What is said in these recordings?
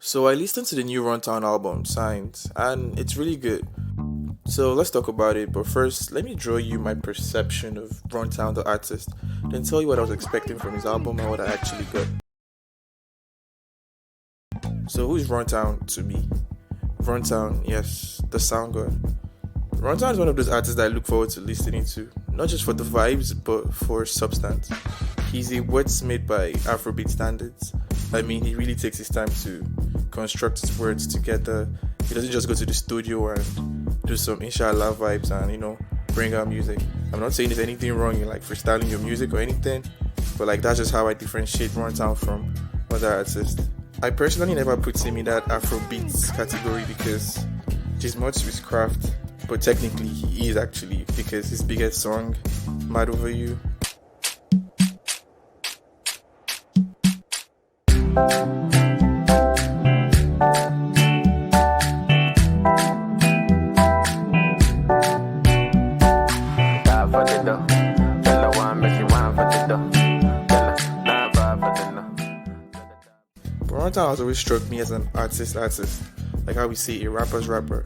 So I listened to the new Runtown album, Signs, and it's really good. So let's talk about it. But first, let me draw you my perception of Runtown the artist, then tell you what I was expecting from his album and what I actually got. So who is Runtown to me? Runtown, yes, the sound god. Runtown is one of those artists that I look forward to listening to, not just for the vibes, but for substance. He's a wordsmith by Afrobeat standards. I mean, he really takes his time to construct his words together. He doesn't just go to the studio and do some inshallah vibes and, bring out music. I'm not saying there's anything wrong in like freestyling your music or anything, but like that's just how I differentiate Runtown from other artists. I personally never put him in that Afrobeats category because there's much to his craft, but technically he is actually, because his biggest song, Mad Over You. Runtown has always struck me as an artist, like how we say a rapper's rapper,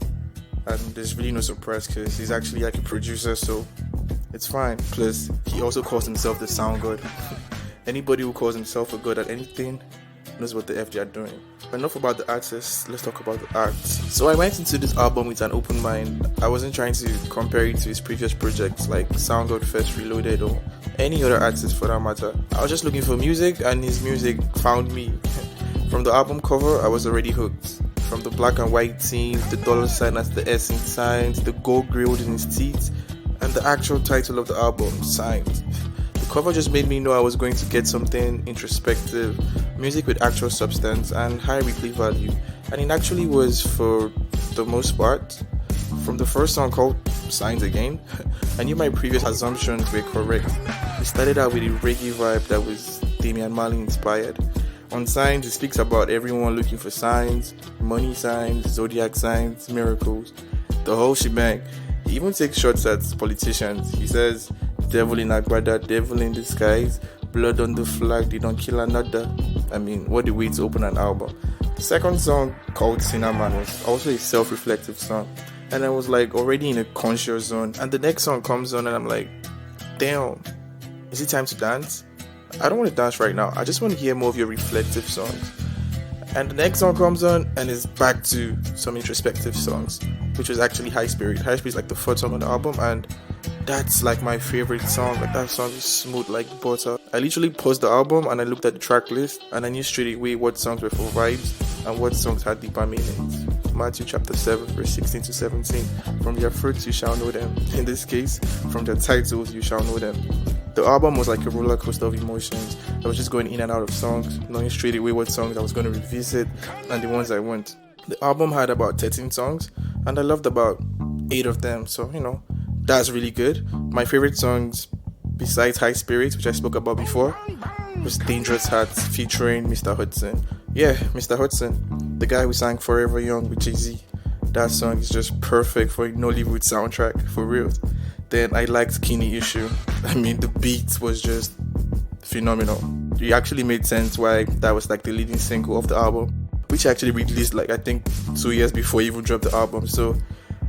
and there's really no surprise because he's actually like a producer, so it's fine. Plus, he also calls himself the sound god. Anybody who calls himself a god at anything knows what the F they are doing. But enough about the artist, let's talk about the art. So I went into this album with an open mind. I wasn't trying to compare it to his previous projects like Sound God First Reloaded or any other artist for that matter. I was just looking for music, and his music found me. From the album cover, I was already hooked. From the black and white themes, the dollar sign as the S in Signs, the gold grilled in his teeth, and the actual title of the album, Signs. The cover just made me know I was going to get something introspective, music with actual substance and high replay value. And it actually was, for the most part. From the first song called Signs Again, I knew my previous assumptions were correct. We started out with a reggae vibe that was Damian Marley inspired. On Signs, it speaks about everyone looking for signs, money signs, zodiac signs, miracles, the whole shebang. He even takes shots at politicians. He says, devil in Agbada, devil in disguise, blood on the flag, they don't kill another. I mean, what a way to open an album. The second song, called Cinnamon, was also a self-reflective song. And I was like already in a conscious zone. And the next song comes on and I'm like, damn, is it time to dance? I don't want to dance right now. I just want to hear more of your reflective songs. And the next song comes on and is back to some introspective songs, which was actually High Spirit. High Spirit is like the fourth song on the album, and that's like my favorite song. Like that song is smooth like butter. I literally paused the album and I looked at the track list and I knew straight away what songs were for vibes and what songs had deeper meanings. Matthew chapter 7 verse 16 to 17. From their fruits you shall know them. In this case, from their titles you shall know them. The album was like a roller coaster of emotions. I was just going in and out of songs, knowing straight away what songs I was going to revisit and the ones I went. The album had about 13 songs and I loved about 8 of them, so that's really good. My favorite songs, besides High Spirits, which I spoke about before, was Dangerous Hearts featuring Mr. Hudson. Yeah, Mr. Hudson, the guy who sang Forever Young with Jay-Z. That song is just perfect for a Nollywood soundtrack, for real. Then I liked Kinney Issue. I mean, the beat was just phenomenal. It actually made sense why that was like the leading single of the album, which actually released like I think 2 years before he even dropped the album. So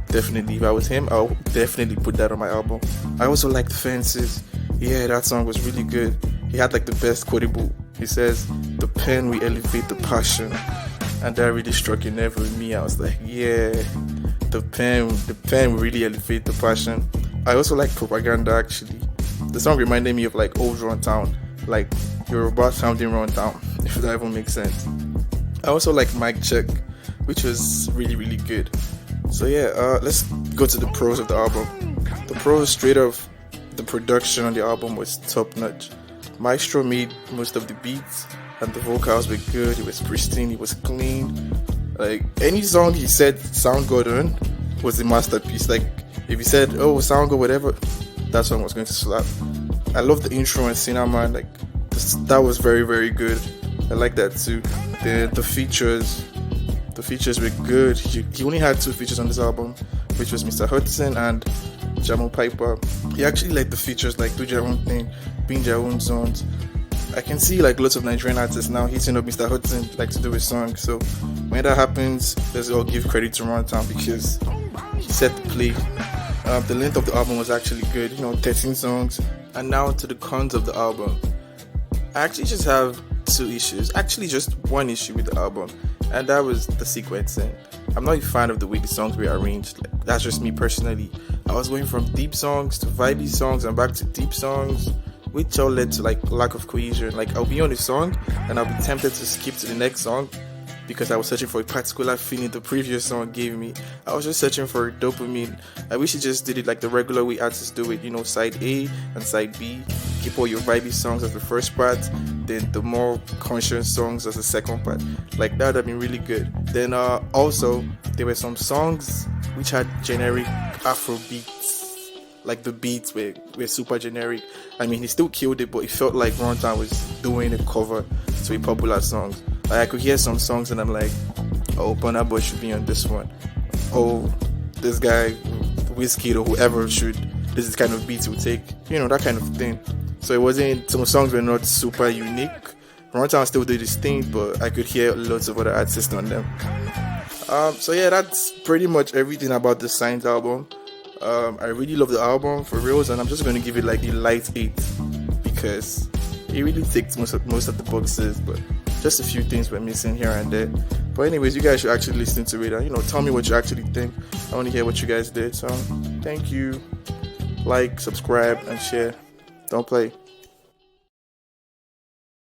definitely, if I was him, I'll definitely put that on my album. I also liked Fences. Yeah, that song was really good. He had like the best quotable. He says, "The pen will elevate the passion," and that really struck a nerve with me. I was like, yeah, the pen will really elevate the passion. I also like Propaganda actually. The song reminded me of like old Runtown, like Yoruba sounding Runtown, if that even makes sense. I also like Mic Check, which was really, really good. So yeah, let's go to the pros of the album. The pros, straight off, the production on the album was top notch. Maestro made most of the beats and the vocals were good. It was pristine, it was clean. Like any song he said sound good on was a masterpiece. Like if he said, oh, sound good, whatever, that song was going to slap. I love the intro and Cinnamon, like that was very, very good. I like that too. The features were good. He only had 2 features on this album, which was Mr. Hudson and Jamal Piper. He actually let the features like do their own thing, be in their own zones. I can see like lots of Nigerian artists now hitting up Mr. Hudson like to do a song. So when that happens, let's all give credit to Runtown because he set the play. The length of the album was actually good, 13 songs. And now to the cons of the album. I actually just have two issues. Actually, just one issue with the album, and that was the sequencing. I'm not a fan of the way the songs were arranged. Like, that's just me personally. I was going from deep songs to vibey songs and back to deep songs, which all led to like lack of cohesion. Like I'll be on a song and I'll be tempted to skip to the next song because I was searching for a particular feeling the previous song gave me. I was just searching for dopamine. I wish he just did it like the regular way artists do it, side A and side B. Keep all your vibey songs as the first part, then the more conscious songs as the second part. Like that would have been really good. Then also, there were some songs which had generic Afro beats. Like the beats were super generic. I mean, he still killed it, but it felt like Runtown was doing a cover to a popular song. Like, I could hear some songs and I'm like, oh, Burna Boy should be on this one. Oh, this guy, Whiskey or whoever this is the kind of beats he would take. That kind of thing. So it wasn't, some songs were not super unique. Runtown still did his thing, but I could hear lots of other artists on them. So yeah, that's pretty much everything about the Signs album. I really love the album for reals, and I'm just going to give it like a light 8 because it really ticks most of the boxes, but just a few things were missing here and there. But anyways, you guys should actually listen to it and tell me what you actually think. I want to hear what you guys did. So thank you. Like, subscribe, and share. Don't play.